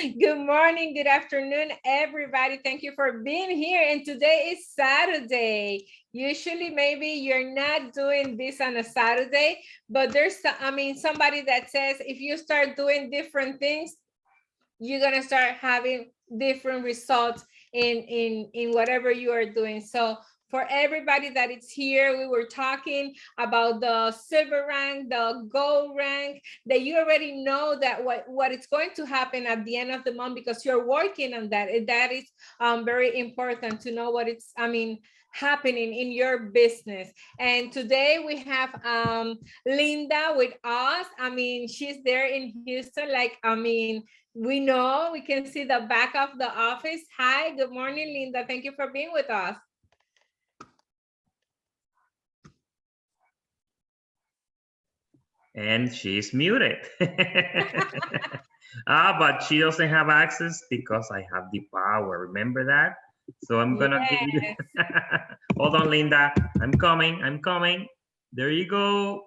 Good morning, good afternoon, everybody. Thank you for being here. And today is Saturday. Usually, maybe you're not doing this on a Saturday, but there's, somebody that says if you start doing different things, you're gonna start having different results in whatever you are doing. So for everybody that is here, we were talking about the silver rank, the gold rank, that you already know that what is going to happen at the end of the month because you're working on that. And that is very important to know what it's, happening in your business. And today we have Linda with us. She's there in Houston. We know, we can see the back of the office. Hi, good morning, Linda. Thank you for being with us. And she's muted. But she doesn't have access because I have the power. Remember that? So I'm gonna give you. Hold on, Linda. I'm coming. There you go.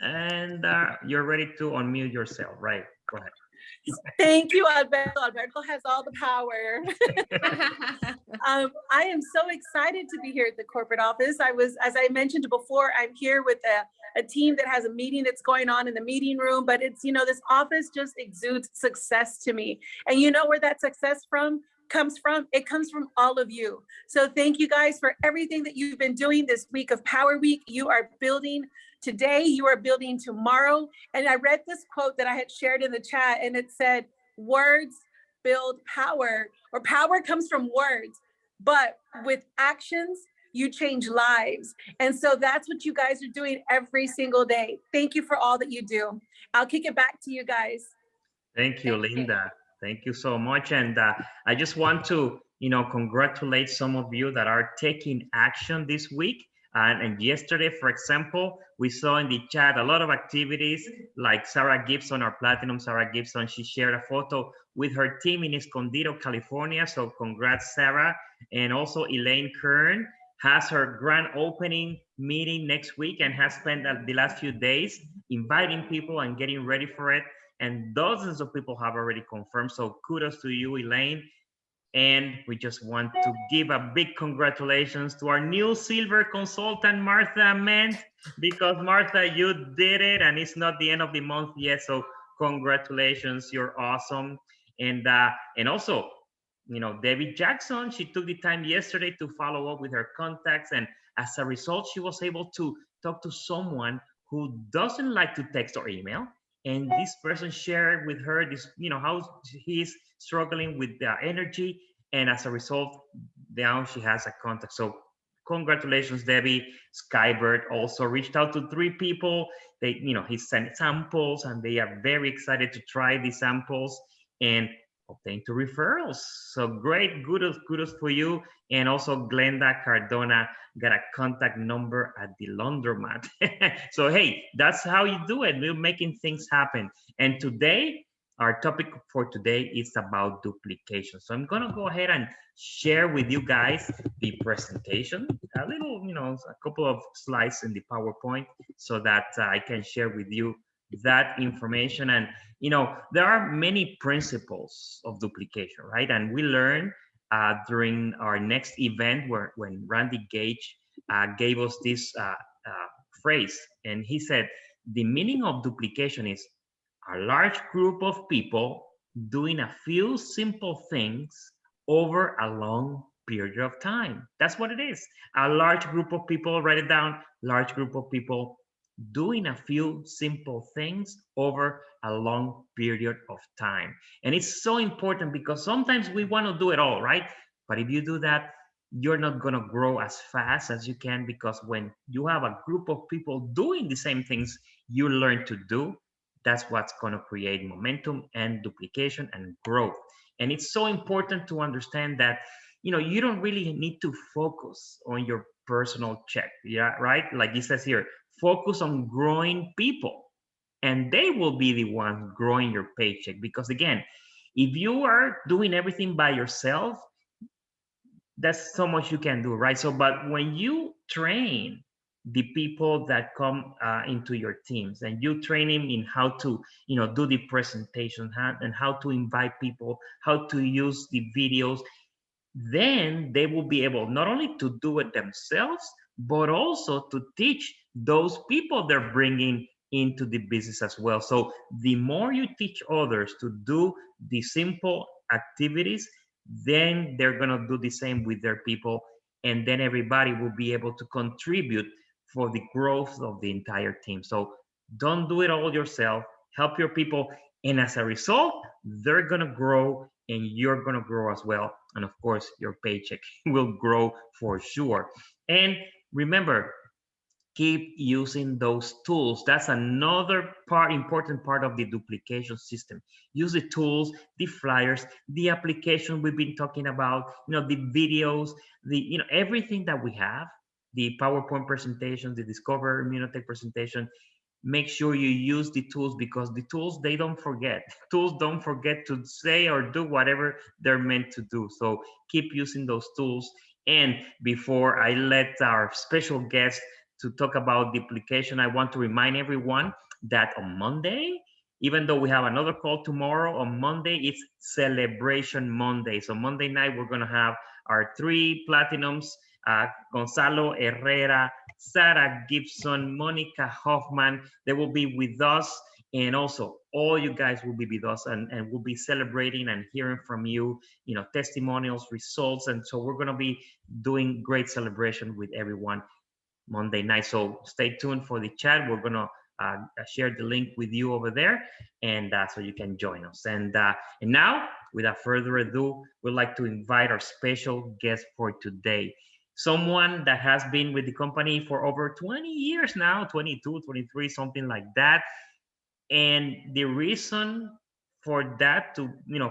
And you're ready to unmute yourself, right? Go ahead. Thank you, Alberto. Alberto has all the power. I am so excited to be here at the corporate office. As I mentioned before, I'm here with a team that has a meeting that's going on in the meeting room, but it's, this office just exudes success to me. And you know where that success comes from? It comes from all of you. So thank you guys for everything that you've been doing this week of Power Week. You are building today, you are building tomorrow. And I read this quote that I had shared in the chat, and it said, words build power, or power comes from words, but with actions, you change lives. And so that's what you guys are doing every single day. Thank you for all that you do. I'll kick it back to you guys. Thank you, Linda. Thank you so much. And I just want to, congratulate some of you that are taking action this week. And yesterday, for example, we saw in the chat a lot of activities like Sarah Gibson, our Platinum Sarah Gibson. She shared a photo with her team in Escondido, California. So congrats, Sarah. And also Elaine Kern has her grand opening meeting next week and has spent the last few days inviting people and getting ready for it. And dozens of people have already confirmed. So kudos to you, Elaine. And we just want to give a big congratulations to our new silver consultant, Martha Ment, because Martha, you did it, and it's not the end of the month yet. So congratulations, you're awesome. And also, Debbie Jackson, she took the time yesterday to follow up with her contacts, and as a result, she was able to talk to someone who doesn't like to text or email. And this person shared with her this, how he's struggling with the energy. And as a result, now she has a contact. So congratulations, Debbie. Skybird also reached out to 3 people. They, he sent samples and they are very excited to try the samples and obtain 2 referrals. So great, kudos for you. And also Glenda Cardona got a contact number at the laundromat. So, hey, that's how you do it. We're making things happen. And today, our topic for today is about duplication. So I'm gonna go ahead and share with you guys the presentation, a little, a couple of slides in the PowerPoint so that I can share with you that information. And, there are many principles of duplication, right? And we learned during our next event when Randy Gage gave us this phrase, and he said, the meaning of duplication is a large group of people doing a few simple things over a long period of time. That's what it is. A large group of people, write it down, large group of people doing a few simple things over a long period of time. And it's so important because sometimes we want to do it all, right? But if you do that, you're not going to grow as fast as you can, because when you have a group of people doing the same things you learn to do, that's what's going to create momentum and duplication and growth. And it's so important to understand that, you don't really need to focus on your personal check, yeah, right? Like it says here, focus on growing people, and they will be the ones growing your paycheck. Because again, if you are doing everything by yourself, that's so much you can do, right? So, but when you train the people that come into your teams, and you train them in how to, do the presentation, and how to invite people, how to use the videos. Then they will be able not only to do it themselves, but also to teach those people they're bringing into the business as well. So the more you teach others to do the simple activities, then they're going to do the same with their people. And then everybody will be able to contribute for the growth of the entire team. So don't do it all yourself, help your people. And as a result, they're going to grow and you're going to grow as well. And of course, your paycheck will grow for sure. And remember, keep using those tools. That's another important part of the duplication system. Use the tools, the flyers, the application we've been talking about, the videos, everything that we have, the PowerPoint presentations, the Discover Immunotech presentation. Make sure you use the tools, because the tools, they don't forget. Tools don't forget to say or do whatever they're meant to do. So keep using those tools. And before I let our special guest to talk about duplication, I want to remind everyone that on Monday, even though we have another call tomorrow, on Monday, it's Celebration Monday. So Monday night, we're going to have our 3 platinums, Gonzalo Herrera, Sarah Gibson, Monica Hoffman. They will be with us. And also, all you guys will be with us, and we'll be celebrating and hearing from you, testimonials, results. And so we're going to be doing great celebration with everyone Monday night. So stay tuned for the chat. We're going to share the link with you over there, and so you can join us. And now, without further ado, we'd like to invite our special guest for today. Someone that has been with the company for over 20 years now, 22, 23, something like that. And the reason for that,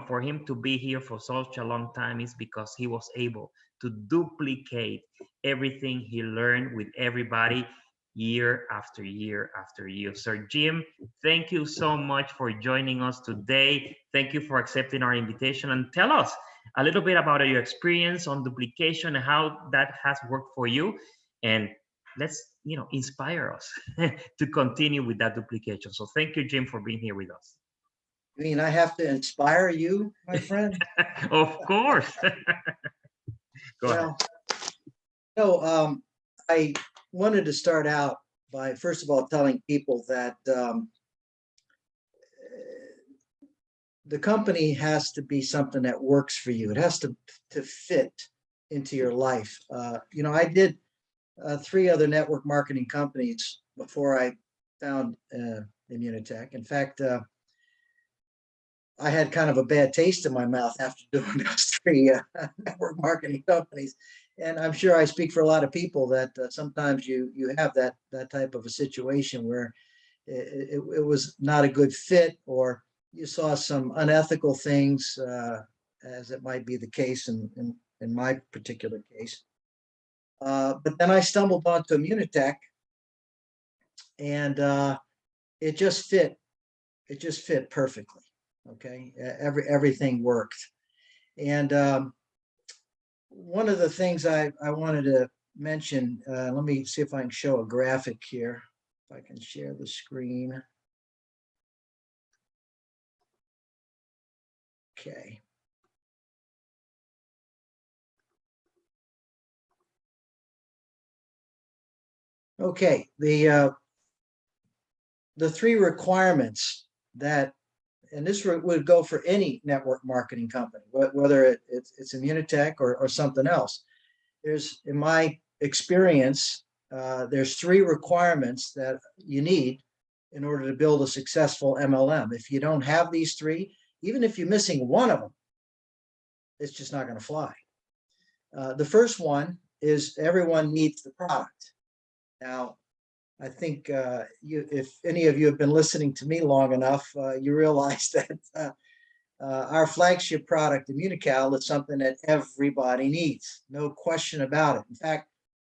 for him to be here for such a long time, is because he was able to duplicate everything he learned with everybody year after year after year. Sir Jim, thank you so much for joining us today. Thank you for accepting our invitation, and tell us a little bit about your experience on duplication and how that has worked for you. And let's, inspire us to continue with that duplication. So thank you, Jim, for being here with us. I mean, I have to inspire you, my friend? Of course. Go ahead. No, I wanted to start out by, first of all, telling people that the company has to be something that works for you. It has to fit into your life. I did 3 other network marketing companies before I found Immunotech. In fact, I had kind of a bad taste in my mouth after doing those 3 network marketing companies. And I'm sure I speak for a lot of people that sometimes you have that type of a situation where it was not a good fit, or you saw some unethical things, as it might be the case in my particular case. But then I stumbled onto Immunotech, and it just fit. It just fit perfectly. Okay, everything worked. And one of the things I wanted to mention, let me see if I can show a graphic here. If I can share the screen. Okay. Okay, the 3 requirements that, and this would go for any network marketing company, whether it's Immunotech or something else. There's, in my experience, there's 3 requirements that you need in order to build a successful MLM. If you don't have these 3, even if you're missing one of them, it's just not going to fly. The first one is everyone needs the product. Now, I think if any of you have been listening to me long enough, you realize that our flagship product, Immunical, is something that everybody needs. No question about it. In fact,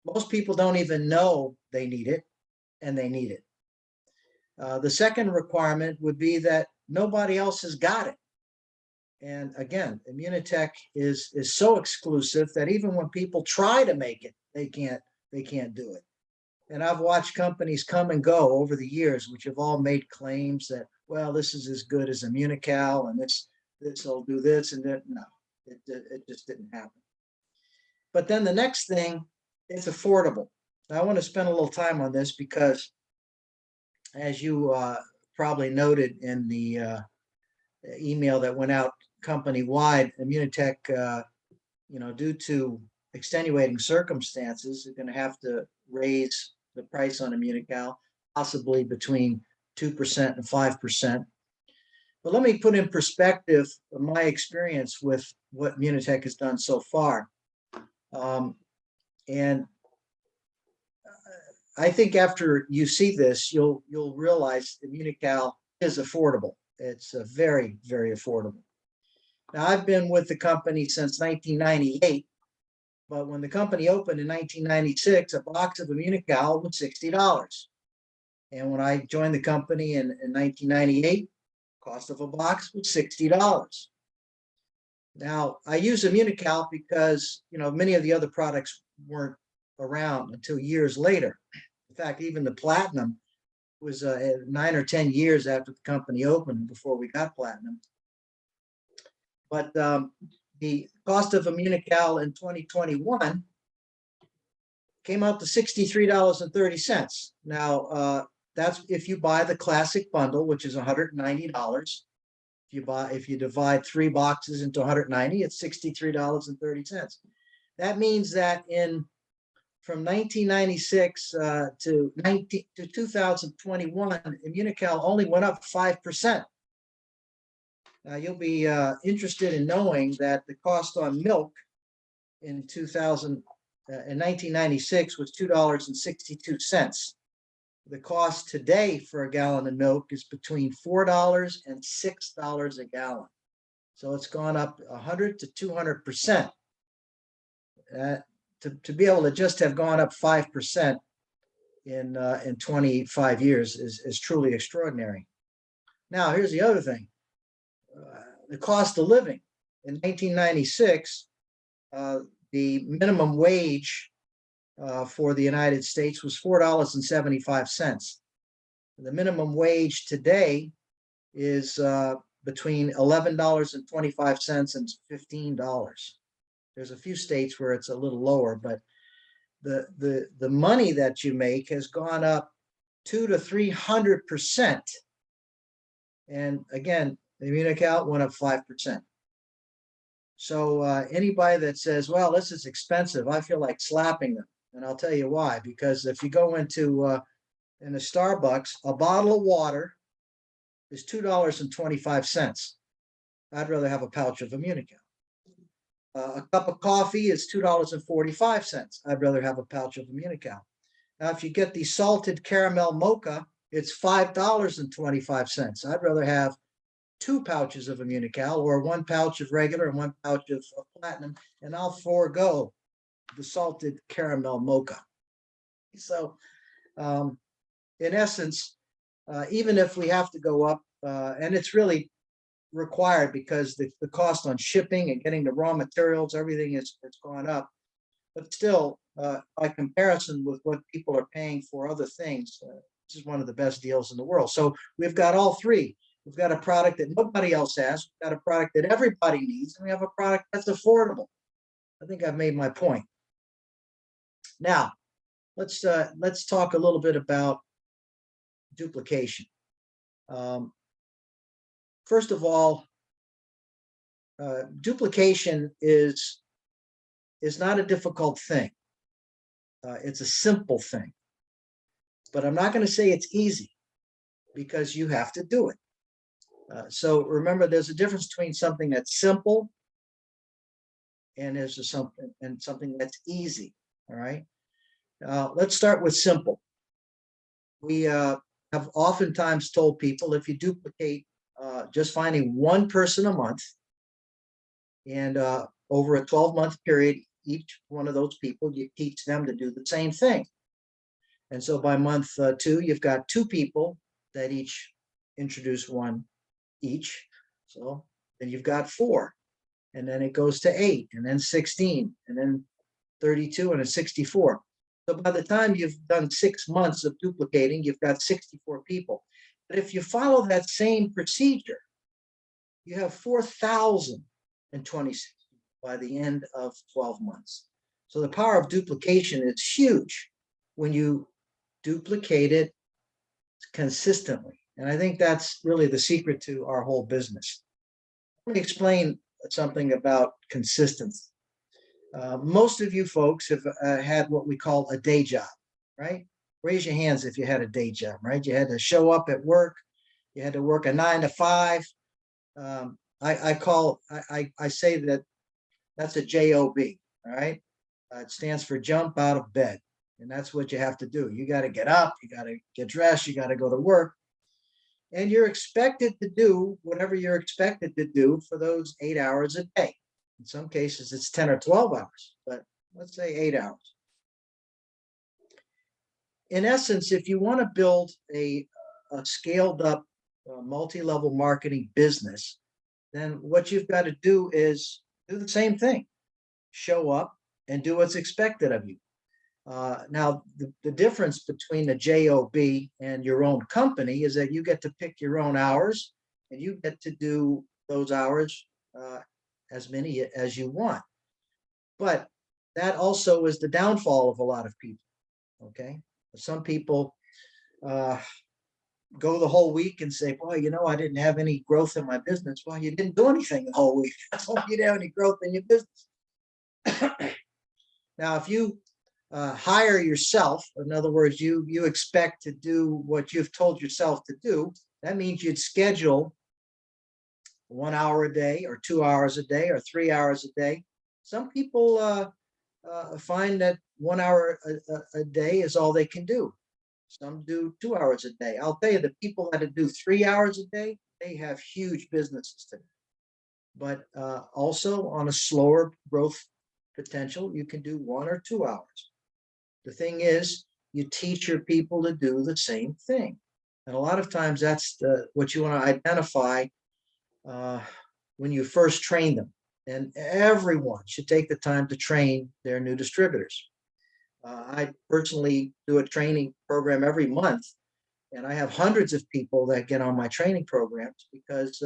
most people don't even know they need it, and they need it. The second requirement would be that nobody else has got it. And again, Immunotech is so exclusive that even when people try to make it, they can't do it. And I've watched companies come and go over the years, which have all made claims that, well, this is as good as Immunical and this will do this and that. No, it just didn't happen. But then the next thing is affordable. Now, I want to spend a little time on this because, as you probably noted in the email that went out company-wide, Immunitech, due to extenuating circumstances, are going to have to raise the price on Immunical, possibly between 2% and 5%. But let me put in perspective my experience with what Immunitech has done so far. And I think after you see this, you'll realize Immunical is affordable. It's very, very affordable. Now, I've been with the company since 1998, but when the company opened in 1996, a box of Immunical was $60. And when I joined the company in 1998, cost of a box was $60. Now, I use Immunical because, many of the other products weren't around until years later. In fact, even the Platinum was 9 or 10 years after the company opened before we got Platinum. But the cost of Immunical in 2021 came out to $63.30. Now, that's if you buy the classic bundle, which is $190. If you divide 3 boxes into 190, it's $63.30. That means that from 1996 to 2021, Immunical only went up 5%. Now, you'll be interested in knowing that the cost on milk in 1996 was $2.62. The cost today for a gallon of milk is between $4 and $6 a gallon. So it's gone up 100 to 200%. To be able to just have gone up 5% in 25 years is truly extraordinary. Now, here's the other thing. The cost of living. In 1996, the minimum wage for the United States was $4.75. The minimum wage today is between $11.25 and $15. There's a few states where it's a little lower, but the money that you make has gone up 200 to 300%. And again, the Immunical went up 5%. So anybody that says, well, this is expensive, I feel like slapping them. And I'll tell you why. Because if you go into in a Starbucks, a bottle of water is $2.25. I'd rather have a pouch of Immunical. A cup of coffee is $2.45. I'd rather have a pouch of Immunical. Now, if you get the salted caramel mocha, it's $5.25. I'd rather have 2 pouches of Immunical or 1 pouch of regular and 1 pouch of Platinum, and I'll forego the salted caramel mocha. So in essence, even if we have to go up, and it's really required because the cost on shipping and getting the raw materials, everything it's gone up, but still, by comparison with what people are paying for other things, this is one of the best deals in the world. So we've got all 3. We've got a product that nobody else has. We've got a product that everybody needs, and we have a product that's affordable. I think I've made my point. Now, let's talk a little bit about duplication. First of all, duplication is not a difficult thing. It's a simple thing. But I'm not going to say it's easy because you have to do it. So remember, there's a difference between something that's simple and something that's easy. All right. Let's start with simple. We have oftentimes told people if you duplicate just finding 1 person a month, and over a 12-month period, each one of those people, you teach them to do the same thing. And so by month 2, you've got 2 people that each introduce 1 each. So then you've got 4, and then it goes to 8, and then 16, and then 32, and then 64. So by the time you've done 6 months of duplicating, you've got 64 people. But if you follow that same procedure, you have 4,026 by the end of 12 months. So the power of duplication is huge when you duplicate it consistently. And I think that's really the secret to our whole business. Let me explain something about consistency. Most of you folks have had what we call a day job, right? Raise your hands if you had a day job, right? You had to show up at work. You had to work a 9 to 5. I say that that's a job, all right? It stands for jump out of bed. And that's what you have to do. You got to get up, you got to get dressed, you got to go to work. And you're expected to do whatever you're expected to do for those 8 hours a day. In some cases, it's 10 or 12 hours, but let's say 8 hours. In essence, if you want to build a scaled up multi-level marketing business, then what you've got to do is do the same thing. Show up and do what's expected of you. Now, the difference between a job and your own company is that you get to pick your own hours and you get to do those hours as many as you want. But that also is the downfall of a lot of people, okay? Some people go the whole week and say, boy, I didn't have any growth in my business. Well, you didn't do anything the whole week. That's why you didn't have any growth in your business. Now, if you hire yourself, in other words, you expect to do what you've told yourself to do, that means you'd schedule 1 hour a day or 2 hours a day or 3 hours a day. Some people find that 1 hour a day is all they can do. Some do 2 hours a day. I'll tell you, the people that do 3 hours a day, they have huge businesses today. But also on a slower growth potential, you can do 1 or 2 hours. The thing is, you teach your people to do the same thing. And a lot of times that's what you want to identify when you first train them. And everyone should take the time to train their new distributors. I personally do a training program every month, and I have hundreds of people that get on my training programs because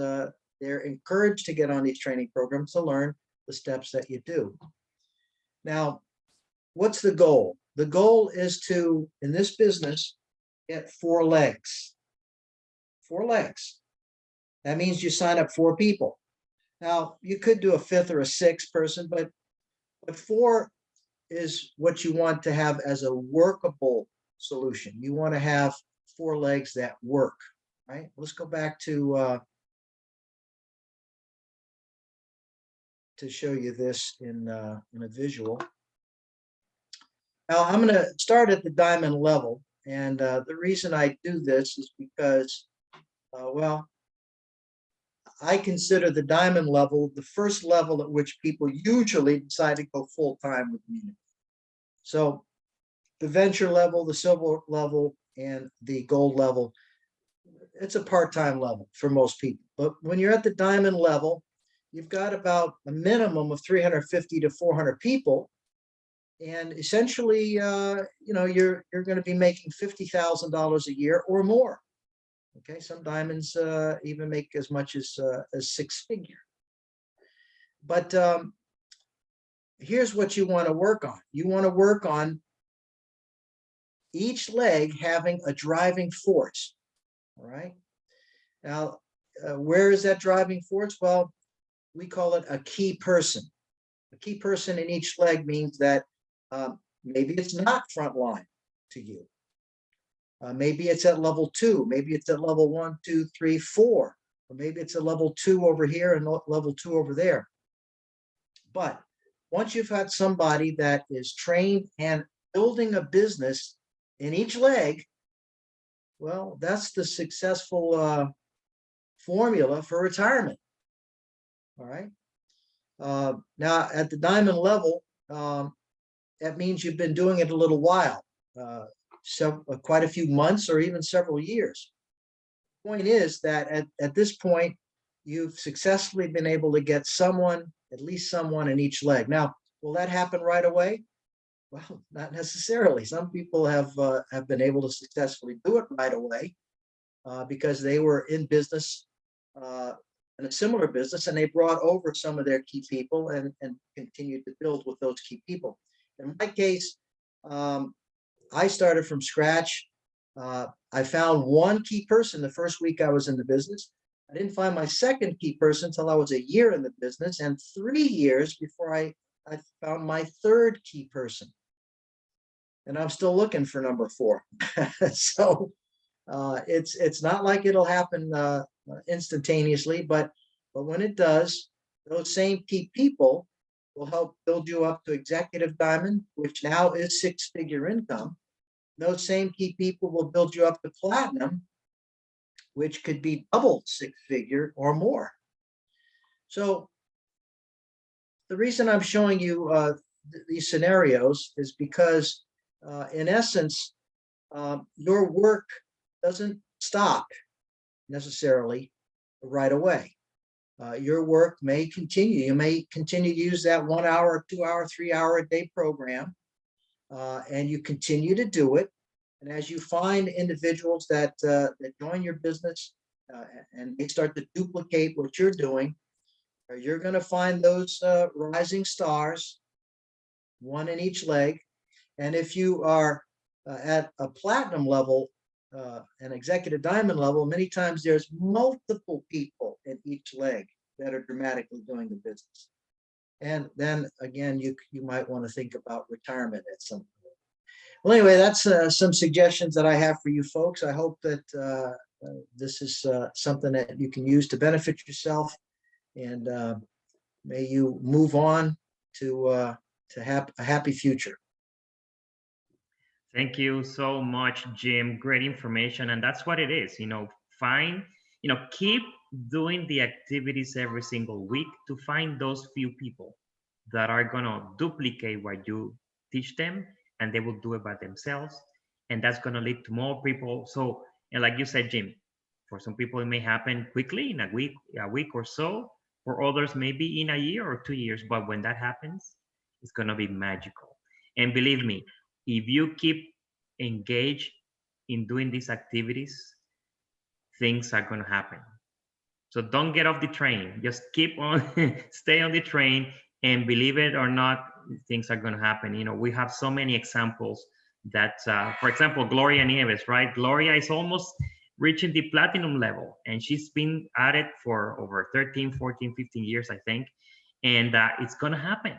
they're encouraged to get on these training programs to learn the steps that you do. Now, what's the goal? The goal is to, in this business, get 4 legs. 4 legs. That means you sign up 4 people. Now, you could do a 5th or a 6th person, but 4 is what you want to have as a workable solution. You want to have 4 legs that work, right? Let's go back to show you this in a visual. Now, I'm going to start at the diamond level. And the reason I do this is because, well, I consider the diamond level the first level at which people usually decide to go full-time with me. So the venture level, the silver level, and the gold level, it's a part-time level for most people. But when you're at the diamond level, you've got about a minimum of 350 to 400 people. And essentially, you're going to be making $50,000 a year or more. Okay, some diamonds even make as much as 6-figure. But here's what you want to work on. You want to work on each leg having a driving force. All right. Now, where is that driving force? Well, we call it a key person. A key person in each leg means that maybe it's not frontline to you. Maybe it's at level 2. Maybe it's at level 1, 2, 3, 4. Or maybe it's a level 2 over here and level 2 over there. But once you've had somebody that is trained and building a business in each leg, well, that's the successful formula for retirement. All right. Now, at the diamond level, that means you've been doing it a little while. Quite a few months or even several years. The point is that at this point, you've successfully been able to get at least someone in each leg. Now, will that happen right away? Well, not necessarily. Some people have been able to successfully do it right away because they were in business, uh, in a similar business, and they brought over some of their key people and continued to build with those key people. In my case, I started from scratch. I found one key person the first week I was in the business. I didn't find my second key person until I was a year in the business, and 3 years before I found my third key person. And I'm still looking for number 4. So it's not like it'll happen instantaneously, but when it does, those same key people will help build you up to executive diamond, which now is 6-figure income. Those same key people will build you up to platinum, which could be double 6-figure or more. So the reason I'm showing you these scenarios is because in essence, your work doesn't stop necessarily right away. Your work may continue. You may continue to use that 1 hour, 2 hour, 3 hour a day program, and you continue to do it. And as you find individuals that join your business and they start to duplicate what you're doing, you're going to find those rising stars, one in each leg. And if you are at a platinum level, an executive diamond level, many times there's multiple people in each leg that are dramatically doing the business. And then again, you might want to think about retirement at some point. Well, anyway, that's some suggestions that I have for you folks. I hope that this is something that you can use to benefit yourself, and may you move on to have a happy future. Thank you so much, Jim. Great information. And that's what it is, keep doing the activities every single week to find those few people that are going to duplicate what you teach them, and they will do it by themselves. And that's going to lead to more people. So, and like you said, Jim, for some people, it may happen quickly in a week or so. For others, maybe in a year or 2 years. But when that happens, it's going to be magical. And believe me, if you keep engaged in doing these activities, things are going to happen. So don't get off the train. Just keep on, stay on the train, and believe it or not, things are going to happen. We have so many examples that, for example, Gloria Nieves, right? Gloria is almost reaching the platinum level, and she's been at it for over 13, 14, 15 years, I think. And it's going to happen.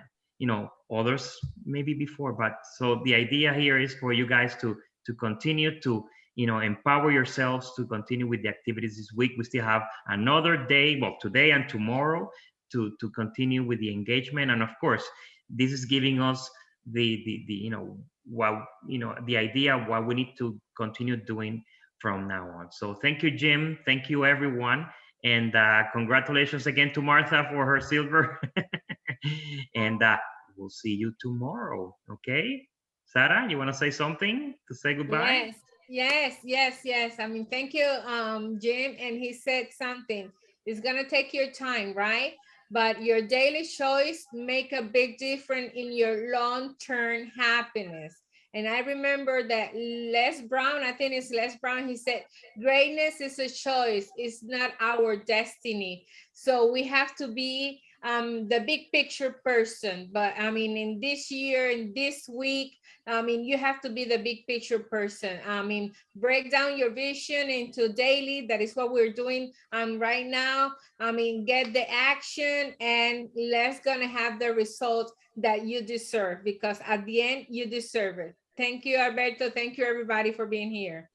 Others maybe before, but so the idea here is for you guys to continue to empower yourselves to continue with the activities this week. We still have another day, well, today and tomorrow, to continue with the engagement. And of course, this is giving us the idea of what we need to continue doing from now on. So thank you, Jim. Thank you, everyone. And congratulations again to Martha for her silver. And we'll see you tomorrow. Okay, Sarah, you want to say something to say goodbye? Yes. I mean, thank you, Jim. And he said something. It's gonna take your time, right? But your daily choice make a big difference in your long-term happiness. And I remember that Les Brown, I think it's Les Brown, he said, greatness is a choice, it's not our destiny. So we have to be the big picture person. But I mean, in this year, in this week, I mean, you have to be the big picture person. I mean, break down your vision into daily. That is what we're doing right now. I mean, get the action, and let's gonna have the results that you deserve, because at the end, you deserve it. Thank you, Alberto. Thank you, everybody, for being here.